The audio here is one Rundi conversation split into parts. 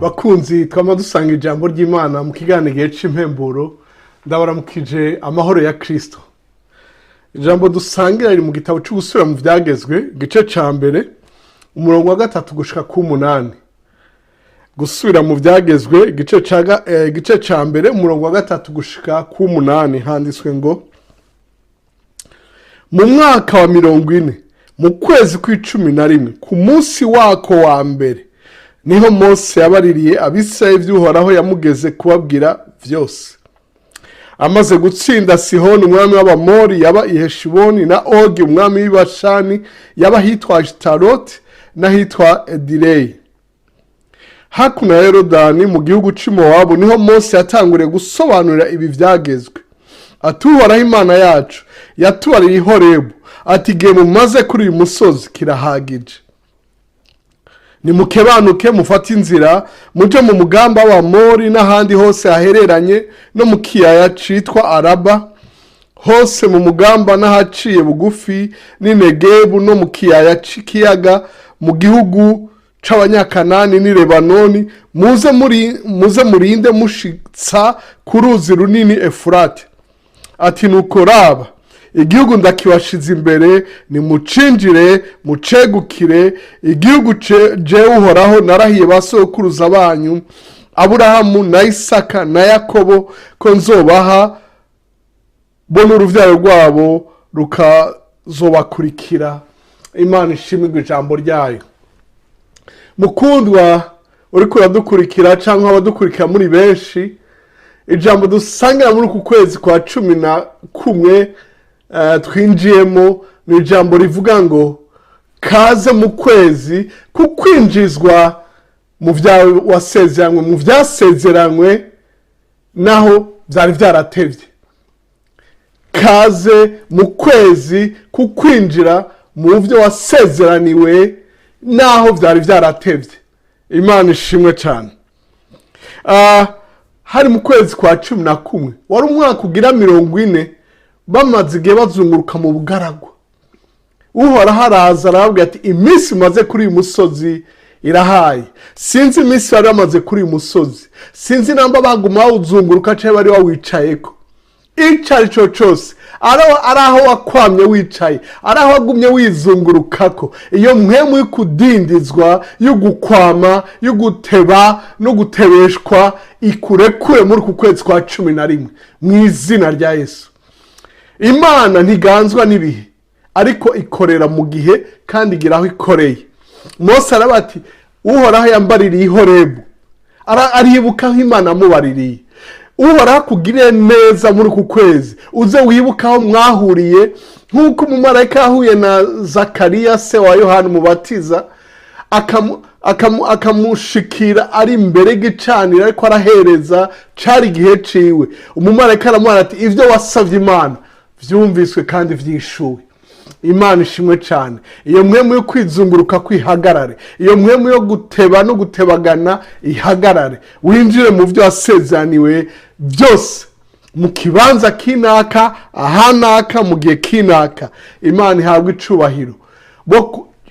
bakunzi twama dusanga ijambo ry'Imana mu kiganiro c'impemburo ndabaramukije amahoro ya Kristo. Ijambo dusangira riri mu gitabo cyo gusubira mu vyagezwe gice ca mbere umurongo wa 3 gushika ku 8. Gusubira mu vyagezwe gice ca mbere umurongo wa 3 gushika ku 8 handitswe ngo mu mwaka wa 40 mu kwezi kw'icumi ku munsi wako wa mbere niho Mose yabaririye Abisirayeli vy'Uhoraho yamugeze kubabwira vyose. Amaze gutsinda Sihoni umwami w'Abamori yaba i Heshiboni na Ogi umwami w'Ibashani yaba hitwa Ashtaroti na hitwa Edireyi. Hakuno ya Yorodani mu gihugu c'i Mowabu niho Mose yatanguriye gusobanurira ibi vyagezwe. Ati Uhoraho Imana yacu yatubaririye i Horebu ati igihe mumaze kuri uyu musozi kirahagije. Nimukebanuke mufate inzira muje mu mugamba wa Mori n'ahandi hose hahereranye no mu kiyaya citwa Araba hose mu mugamba n'ahaciye bugufi ni Negebu no mu kiyaya c'ikiyaga mu gihugu c'abanyakanani ni Lebanoni muze murinde mushitsa ku ruzi runini Efurate. Ati nuko raba igihugu ndakibashize imbere ni mucinjire mucegukire igihugu je Uhoraho narahiye basokuruza banyu Aburahamu na Isaka na Yakobo ko nzobaha bo n'uruvyaro rwabo rukazobakurikira. Imana ishimwe ijambo ryayo. Mukundwa uriko uradukurikira canke abadukurikira muri benshi, ijambo dusangira muri uku kwezi kwa 11 twinjiyemo ni ijambo rivuga ngo kaze mu kwezi kukwinjizwa mu vyawe wasezeranywe mu vyasezeranywe naho vyari vyaratevye. Kaze mu kwezi kukwinjira mu vyo wasezeraniwe naho vyari vyaratevye. Imana ishimwe cyane. Hari mu kwezi kwa 11 wari umwaka ugira 40 bamaze igihe bazunguruka mu bugaragwa. Uhoraho araza arababwira ati iminsi maze kuri uyu musozi irahaye. Sinzi iminsi bari bamaze kuri uyu musozi, sinzi namba baguma bawuzunguruka canke bari bawicayeko. Ico arico cose araho wakwamye wicaye, araho wagumye wizungurukako, iyo mpwemu y'ukudindizwa y'ugukwama y'uguteba no gutebeshwa ikurekure muri ku kwezi kwa 11 mu izina rya Yesu. Imana ntiganzwa n'ibihe ariko ikorera mu gihe kandi igiraho ikoreye. Mose arabati Uhoraho yambaririye i Horebu aribuka aho Imana amubaririye. Uhoraho kugirire neza muri ku kwezi uze wibuka aho mwahuriye nk'uko umumarayika yahuye na Zakariya se wa Yohana Umubatiza akamushikira ari imbere y'igicaniro ariko arahereza cari igihe ciwe. Umumarayika aramubwira ati ivyo wasavye Imana vyumviswe kandi vyishuwe. Imana ishimwe cyane. Iyo mwemu yo kwizunguruka kwihagarare, iyo mwemu yo guteba no gutebagana ihagarare, winjire mu vyo wasezeraniwe byose mu kibanza kinaka ahanaka mu gihe kinaka. Imana ihabwa icubahiro.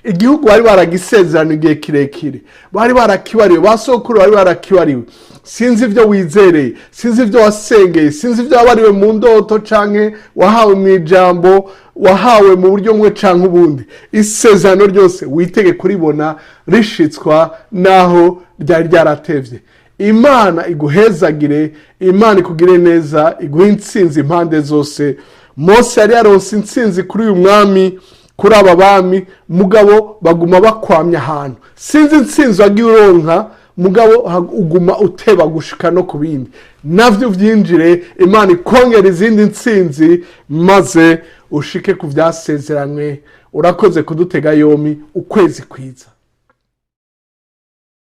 Igihugu bari baragisezerana igihe kirekire, bari barakibariwe, basokuru bari barakibariwe. Sinzi ivyo wizereye, sinzi ivyo wasengeye, sinzi ivyo wabariwe mu ndoto canke wahawe mu ijambo, wahawe mu buryo mwe canke ubundi. Isezerano ryose witege kuribona rishitswa naho ryari ryaratevye. Imana iguhezagire, Imana ikugire neza, iguhe intsinzi impande zose. Mose yari yaronse intsinzi kuri uyu mwami, kuri aba bami, mugabo baguma bakwamya ahantu. Sinzi intsinzi wagiye uronka mugabo uguma uteba gushika no kubindi. Navyo vyinjire, Imana ikongera izindi ntsinzi maze ushike ku vyasezeranywe. Urakoze kudutega yomi. Ukwezi kwiza.